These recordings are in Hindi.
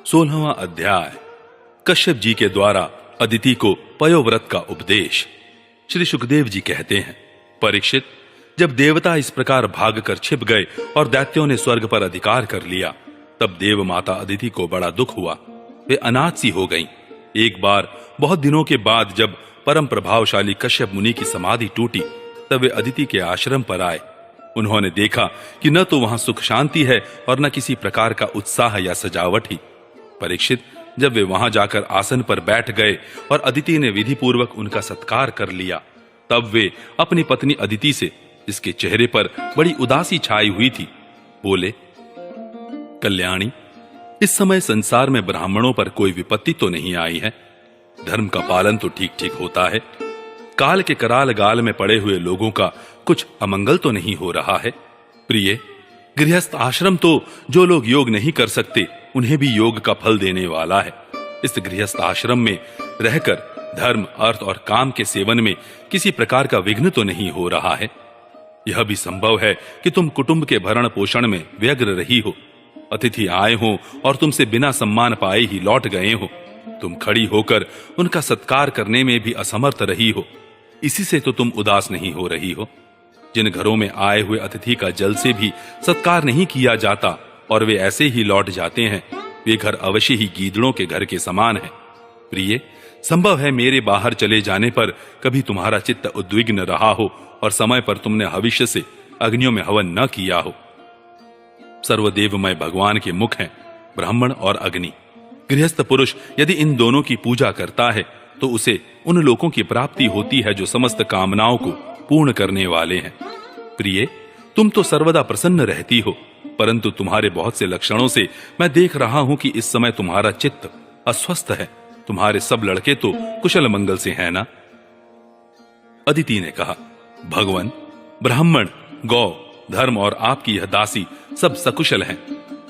16वां अध्याय। कश्यप जी के द्वारा अदिति को पयोव्रत का उपदेश। श्री सुखदेव जी कहते हैं, परीक्षित, जब देवता इस प्रकार भागकर छिप गए और दैत्यों ने स्वर्ग पर अधिकार कर लिया, तब देव माता अदिति को बड़ा दुख हुआ। वे अनाथ सी हो गईं। एक बार बहुत दिनों के बाद जब परम प्रभावशाली कश्यप मुनि की समाधि टूटी, तब वे अदिति के आश्रम पर आए। उन्होंने देखा कि न तो वहां सुख शांति है और न किसी प्रकार का उत्साह या सजावट ही। परीक्षित, जब वे वहां जाकर आसन पर बैठ गए और अदिति ने विधि पूर्वक उनका सत्कार कर लिया, तब वे अपनी पत्नी अदिति से, जिसके चेहरे पर बड़ी उदासी छाई हुई थी, बोले, कल्याणी, इस समय संसार में ब्राह्मणों पर कोई विपत्ति तो नहीं आई है। धर्म का पालन तो ठीक ठीक होता है। काल के कराल गाल में पड़े हुए लोगों का कुछ अमंगल तो नहीं हो रहा है। प्रिय, गृहस्थ आश्रम तो जो लोग योग नहीं कर सकते उन्हें भी योग का फल देने वाला है। इस गृहस्थ आश्रम में रहकर धर्म, अर्थ और काम के सेवन में किसी प्रकार का विघ्न तो नहीं हो रहा है। यह भी संभव है कि तुम कुटुंब के भरण पोषण में व्यग्र रही हो, अतिथि आए हो और तुमसे बिना सम्मान पाए ही लौट गए हो। तुम खड़ी होकर उनका सत्कार करने में भी असमर्थ रही हो। इसी से तो तुम उदास नहीं हो रही हो। जिन घरों में आए हुए अतिथि का जल से भी सत्कार नहीं किया जाता और वे ऐसे ही लौट जाते हैं, वे घर अवश्य ही गीदड़ों के घर के समान है। प्रिय, संभव है मेरे बाहर चले जाने पर कभी तुम्हारा चित्त उद्विग्न रहा हो और समय पर तुमने भविष्य से अग्नियों में हवन न किया हो। सर्वदेवमय भगवान के मुख हैं ब्राह्मण और अग्नि। गृहस्थ पुरुष यदि इन दोनों की पूजा करता है तो उसे उन लोगों की प्राप्ति होती है जो समस्त कामनाओं को पूर्ण करने वाले हैं। प्रिय, तुम तो सर्वदा प्रसन्न रहती हो, परंतु तुम्हारे बहुत से लक्षणों से मैं देख रहा हूं कि इस समय तुम्हारा चित्त अस्वस्थ है। तुम्हारे सब लड़के तो कुशल मंगल से हैं ना? अदिति ने कहा, भगवान, ब्राह्मण, गौ, धर्म और आपकी यह दासी सब सकुशल हैं।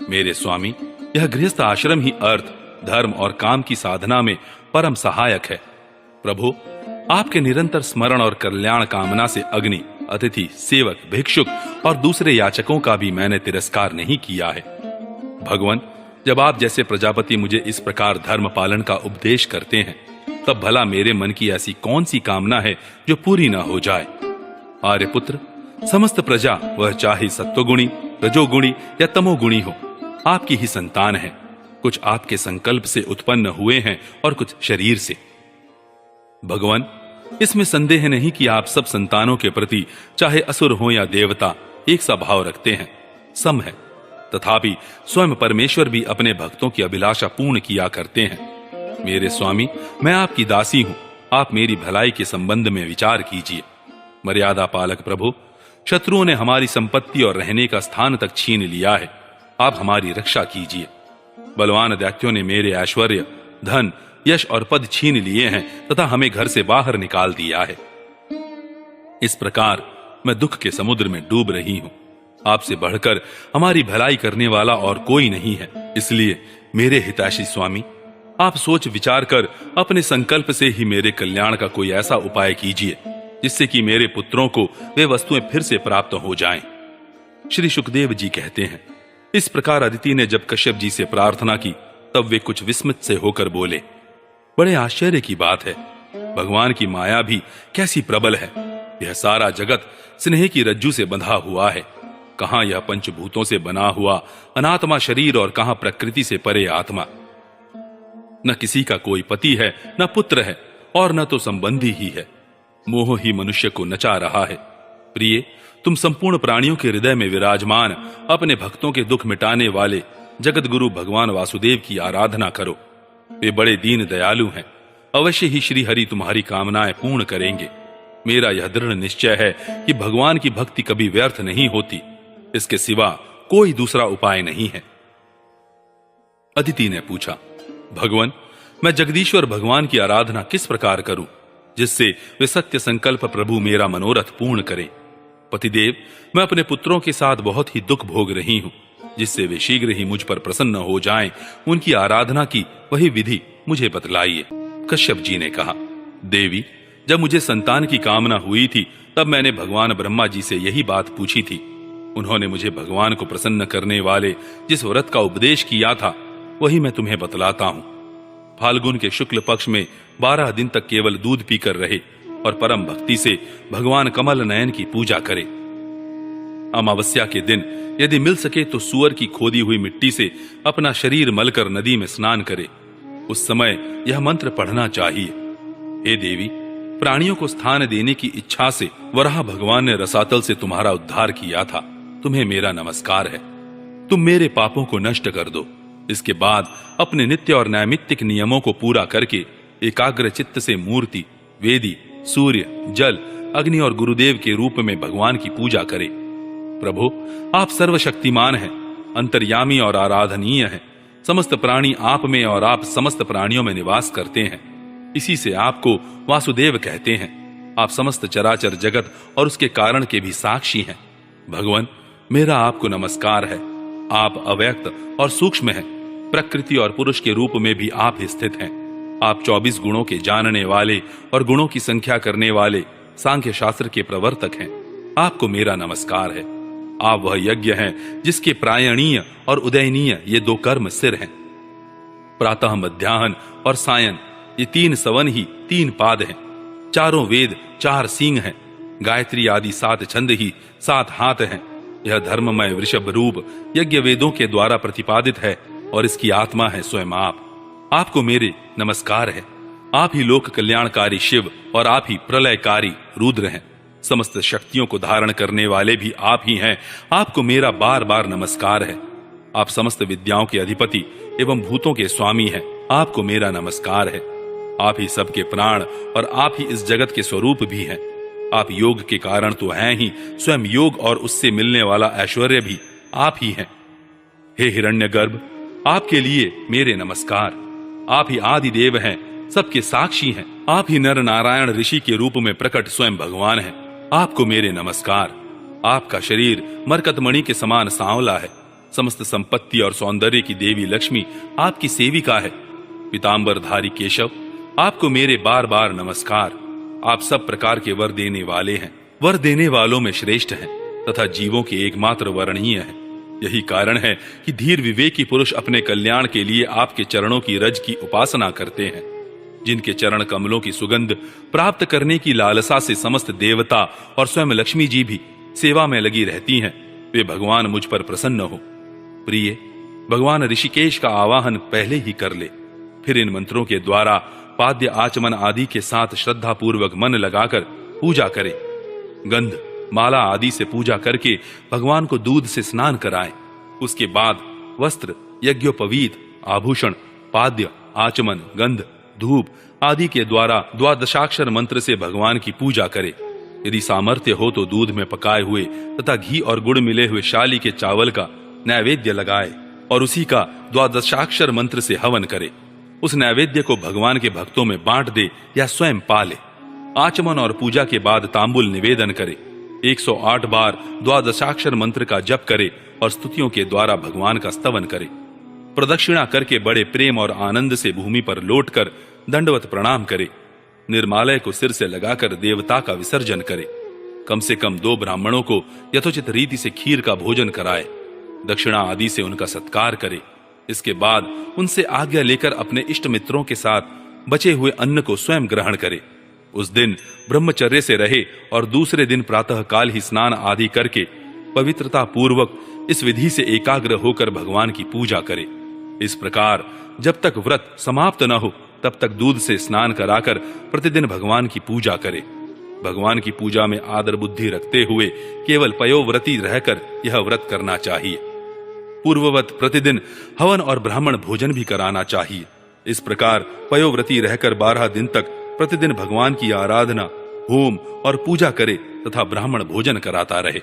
मेरे स्वामी, यह गृहस्थ आश्रम ही अर्थ, धर्म और काम की साधना में परम सहायक है। प्रभु, आपके निरंतर स्मरण और कल्याण कामना से अग्नि, अतिथि, सेवक, भिक्षुक और दूसरे याचकों का भी मैंने तिरस्कार नहीं किया है। भगवान, जब आप जैसे प्रजापति मुझे इस प्रकार धर्म पालन का उपदेश करते हैं, तब भला मेरे मन की ऐसी कौन सी कामना है जो पूरी ना हो जाए? आर्यपुत्र, समस्त प्रजा, वह चाहे सत्वगुणी, रजोगुणी या तमोगुणी हो, आपकी ही संतान है। कुछ आपके संकल्प से उत्पन्न हुए हैं और कुछ शरीर से। भगवान, इसमें संदेह नहीं कि आप सब संतानों के प्रति, चाहे असुर हो या देवता, एक सा भाव रखते हैं, सम है। तथापि स्वयं परमेश्वर भी अपने भक्तों की अभिलाषा पूर्ण किया करते हैं। मेरे स्वामी, मैं आपकी दासी हूं। आप मेरी भलाई के संबंध में विचार कीजिए। मर्यादा पालक प्रभु, शत्रुओं ने हमारी संपत्ति और रहने का स्थान तक छीन लिया है। आप हमारी रक्षा कीजिए। बलवान दैत्यों ने मेरे ऐश्वर्य, धन, यश और पद छीन लिए हैं तथा हमें घर से बाहर निकाल दिया है। इस प्रकार मैं दुख के समुद्र में डूब रही हूं। आपसे बढ़कर हमारी भलाई करने वाला और कोई नहीं है। इसलिए मेरे हितैषी स्वामी, आप सोच विचार कर अपने संकल्प से ही मेरे कल्याण का कोई ऐसा उपाय कीजिए जिससे कि मेरे पुत्रों को वे वस्तुएं फिर से प्राप्त हो जाएं। श्री सुखदेव जी कहते हैं, इस प्रकार अदिति ने जब कश्यप जी से प्रार्थना की, तब वे कुछ विस्मित से होकर बोले, बड़े आश्चर्य की बात है। भगवान की माया भी कैसी प्रबल है। यह सारा जगत स्नेह की रज्जू से बंधा हुआ है। कहां यह पंचभूतों से बना हुआ अनात्मा शरीर और कहां प्रकृति से परे आत्मा। न किसी का कोई पति है, न पुत्र है और न तो संबंधी ही है। मोह ही मनुष्य को नचा रहा है। प्रिय, तुम संपूर्ण प्राणियों के हृदय में विराजमान अपने भक्तों के दुख मिटाने वाले जगत गुरु भगवान वासुदेव की आराधना करो। वे बड़े दीन दयालु हैं। अवश्य ही श्री हरि तुम्हारी कामनाएं पूर्ण करेंगे। मेरा यह दृढ़ निश्चय है कि भगवान की भक्ति कभी व्यर्थ नहीं होती। इसके सिवा कोई दूसरा उपाय नहीं है। अदिति ने पूछा, भगवान, मैं जगदीश्वर भगवान की आराधना किस प्रकार करूं जिससे वे सत्य संकल्प प्रभु मेरा मनोरथ पूर्ण करें? पतिदेव, मैं अपने पुत्रों के साथ बहुत ही दुख भोग रही हूं, जिससे वे शीघ्र ही मुझ पर प्रसन्न हो जाएं। उनकी आराधना की वही विधि मुझे बतलाइए। कश्यप जी ने कहा, देवी, जब मुझे संतान की कामना हुई थी, तब मैंने भगवान ब्रह्मा जी से यही बात पूछी थी। उन्होंने मुझे भगवान को प्रसन्न करने वाले जिस व्रत का उपदेश किया था, वही मैं तुम्हें बतलाता हूं। फाल्गुन के शुक्ल पक्ष में 12 दिन तक केवल दूध पीकर रहे और परम भक्ति से भगवान कमल नयन की पूजा करे। अमावस्या के दिन यदि मिल सके तो सूअर की खोदी हुई मिट्टी से अपना शरीर मलकर नदी में स्नान करे। उस समय यह मंत्र पढ़ना चाहिए। हे देवी, प्राणियों को स्थान देने की इच्छा से वराह भगवान ने रसातल से तुम्हारा उद्धार किया था। तुम्हें मेरा नमस्कार है। तुम मेरे पापों को नष्ट कर दो। इसके बाद अपने नित्य और नैमित्तिक नियमों को पूरा करके एकाग्र चित्त से मूर्ति, वेदी, सूर्य, जल, अग्नि और गुरुदेव के रूप में भगवान की पूजा करे। प्रभु, आप सर्वशक्तिमान हैं, अंतर्यामी और आराधनीय हैं। समस्त प्राणी आप में और आप समस्त प्राणियों में निवास करते हैं। इसी से आपको वासुदेव कहते हैं। आप समस्त चराचर जगत और उसके कारण के भी साक्षी हैं। भगवान, मेरा आपको नमस्कार है। आप अव्यक्त और सूक्ष्म हैं। प्रकृति और पुरुष के रूप में भी आप ही स्थित हैं। आप 24 गुणों के जानने वाले और गुणों की संख्या करने वाले सांख्य शास्त्र के प्रवर्तक हैं। आपको मेरा नमस्कार है। आप वह यज्ञ हैं जिसके प्रायणीय और उदयनीय ये 2 कर्म सिर हैं। प्रातः, मध्याह्न और सायं ये 3 सवन ही 3 पाद हैं। चारों वेद 4 सींग हैं। गायत्री आदि 7 छंद ही 7 हाथ हैं। यह धर्ममय वृषभ रूप यज्ञ वेदों के द्वारा प्रतिपादित है और इसकी आत्मा है स्वयं आप। आपको मेरे नमस्कार है। आप ही लोक कल्याणकारी शिव और आप ही प्रलयकारी रुद्र हैं। समस्त शक्तियों को धारण करने वाले भी आप ही हैं। आपको मेरा बार बार नमस्कार है। आप समस्त विद्याओं के अधिपति एवं भूतों के स्वामी हैं। आपको मेरा नमस्कार है। आप ही सबके प्राण और आप ही इस जगत के स्वरूप भी हैं। आप योग के कारण तो हैं ही, स्वयं योग और उससे मिलने वाला ऐश्वर्य भी आप ही हैं। हे हिरण्यगर्भ, आपके लिए मेरे नमस्कार। आप ही आदि देव हैं, सबके साक्षी हैं। आप ही नर नारायण ऋषि के रूप में प्रकट स्वयं भगवान हैं। आपको मेरे नमस्कार। आपका शरीर मरकतमणि के समान सांवला है। समस्त संपत्ति और सौंदर्य की देवी लक्ष्मी आपकी सेविका है। पीतांबरधारी केशव, आपको मेरे बार बार नमस्कार। आप सब प्रकार के वर देने वाले हैं। वर देने वालों में श्रेष्ठ हैं तथा जीवों के एकमात्र वर्णनीय हैं। यही कारण है कि धीर विवेकी पुरुष अपने कल्याण के लिए आपके चरणों की रज की उपासना करते हैं। जिनके चरण कमलों की सुगंध प्राप्त करने की लालसा से समस्त देवता और स्वयं लक्ष्मी जी भी सेवा में लगी रहती हैं, वे भगवान मुझ पर प्रसन्न हो। प्रिय, भगवान ऋषिकेश का आवाहन पहले ही कर ले। फिर इन मंत्रों के द्वारा पाद्य आचमन आदि के साथ श्रद्धा पूर्वक मन लगाकर पूजा करे। गंध, माला आदि से पूजा करके भगवान को दूध से स्नान कराएं। उसके बाद वस्त्र, यज्ञोपवीत, आभूषण, पाद्य, आचमन, गंध, धूप आदि के द्वारा द्वादशाक्षर मंत्र से भगवान की पूजा करे। यदि सामर्थ्य हो तो दूध में पकाए हुए तथा घी और गुड़ मिले हुए शाली के चावल का नैवेद्य लगाए और उसी का द्वादशाक्षर मंत्र से हवन करे। उस नैवेद्य को भगवान के भक्तों में बांट दे या स्वयं पाले। आचमन और पूजा के बाद तांबुल निवेदन करे। 108 बार द्वादशाक्षर मंत्र का जप करे और स्तुतियों के द्वारा भगवान का स्तवन करे। प्रदक्षिणा करके बड़े प्रेम और आनंद से भूमि पर लौटकर दंडवत प्रणाम करे। निर्मालय को सिर से लगाकर देवता का विसर्जन करे। कम से कम 2 ब्राह्मणों को यथोचित रीति से खीर का भोजन कराए। दक्षिणा आदि से उनका सत्कार करे। इसके बाद उनसे आज्ञा लेकर अपने इष्ट मित्रों के साथ बचे हुए अन्न को स्वयं ग्रहण करे। उस दिन ब्रह्मचर्य से रहे और दूसरे दिन प्रातः काल ही स्नान आदि करके पवित्रता पूर्वक इस विधि से एकाग्र होकर भगवान की पूजा करे। इस प्रकार जब तक व्रत समाप्त न हो तब तक दूध से स्नान कराकर प्रतिदिन भगवान की पूजा करे। भगवान की पूजा में आदर बुद्धि रखते हुए केवल पयोव्रती रहकर यह व्रत करना चाहिए। पूर्ववत प्रतिदिन हवन और ब्राह्मण भोजन भी कराना चाहिए। इस प्रकार पयोव्रती रहकर 12 दिन तक प्रतिदिन भगवान की आराधना, होम और पूजा करे तथा ब्राह्मण भोजन कराता रहे।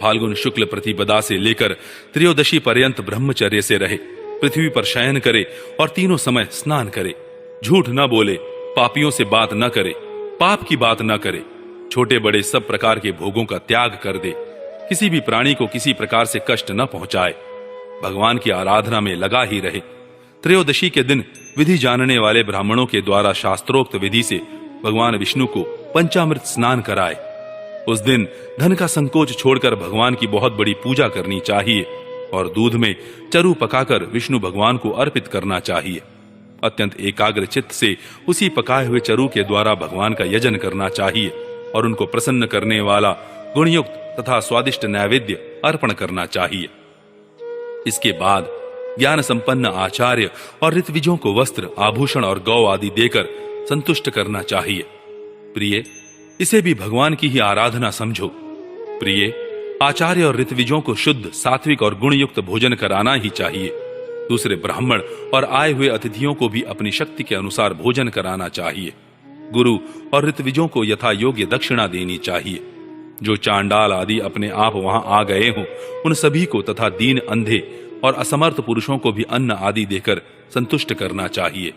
फाल्गुन शुक्ल प्रतिपदा से लेकर त्रयोदशी पर्यंत ब्रह्मचर्य से रहे। पृथ्वी पर शयन करे और तीनों समय स्नान करे। झूठ न बोले, पापियों से बात न करे, पाप की बात न करे। छोटे बड़े सब प्रकार के भोगों का त्याग कर दे। किसी भी प्राणी को किसी प्रकार से कष्ट न पहुंचाए। भगवान की आराधना में लगा ही रहे। त्रयोदशी के दिन विधि जानने वाले ब्राह्मणों के द्वारा शास्त्रोक्त विधि से भगवान विष्णु को पंचामृत स्नान कराए। उस दिन धन का संकोच छोड़कर भगवान की बहुत बड़ी पूजा करनी चाहिए। और दूध में चरु पकाकर विष्णु भगवान को अर्पित करना चाहिए। अत्यंत एकाग्र चित्त से उसी पकाए हुए चरु के द्वारा भगवान का यजन करना चाहिए और उनको प्रसन्न करने वाला गुणयुक्त तथा स्वादिष्ट नैवेद्य अर्पण करना चाहिए। इसके बाद ज्ञान संपन्न आचार्य और ऋत्विजों को वस्त्र, आभूषण और गौ आदि देकर संतुष्ट करना चाहिए। प्रिय, इसे भी भगवान की ही आराधना समझो। प्रिय, आचार्य और ऋत्विजों को शुद्ध, सात्विक और गुणयुक्त भोजन कराना ही चाहिए। दूसरे ब्राह्मण और आए हुए अतिथियों को भी अपनी शक्ति के अनुसार भोजन कराना चाहिए। गुरु और ऋत्विजों को यथा योग्य दक्षिणा देनी चाहिए। जो चांडाल आदि अपने आप वहां आ गए हों, उन सभी को तथा दीन, अंधे और असमर्थ पुरुषों को भी अन्न आदि देकर संतुष्ट करना चाहिए।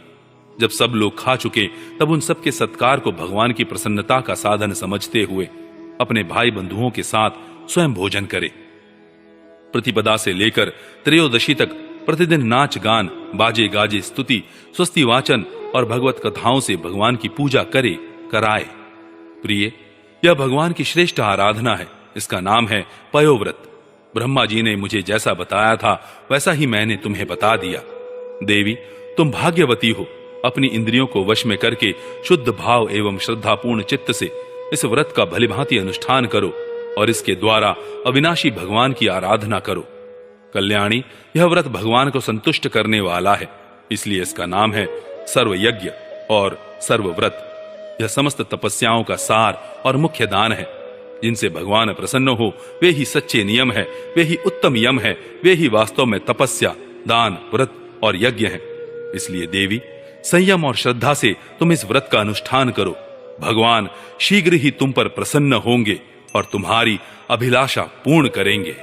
जब सब लोग खा चुके, तब उन सबके सत्कार को भगवान की प्रसन्नता का साधन समझते हुए अपने भाई बंधुओं के साथ स्वयं भोजन करे। प्रतिपदा से लेकर त्रयोदशी तक प्रतिदिन नाच गान, बाजे गाजे, स्तुति, स्वस्ति वाचन और भगवत कथाओं से भगवान की पूजा करे कराए। प्रिय, यह भगवान की श्रेष्ठ आराधना है। इसका नाम है पयोव्रत। ब्रह्मा जी ने मुझे जैसा बताया था वैसा ही मैंने तुम्हें बता दिया। देवी, तुम भाग्यवती हो। अपनी इंद्रियों को वश में करके शुद्ध भाव एवं श्रद्धापूर्ण चित्त से इस व्रत का भलीभांति अनुष्ठान करो और इसके द्वारा अविनाशी भगवान की आराधना करो। कल्याणी, यह व्रत भगवान को संतुष्ट करने वाला है, इसलिए इसका नाम है सर्वयज्ञ और सर्वव्रत। यह समस्त तपस्याओं का सार और मुख्य दान है। जिनसे भगवान प्रसन्न हो वे ही सच्चे नियम है, वे ही उत्तम यम है, वे ही वास्तव में तपस्या, दान, व्रत और यज्ञ हैं। इसलिए देवी, संयम और श्रद्धा से तुम इस व्रत का अनुष्ठान करो। भगवान शीघ्र ही तुम पर प्रसन्न होंगे और तुम्हारी अभिलाषा पूर्ण करेंगे।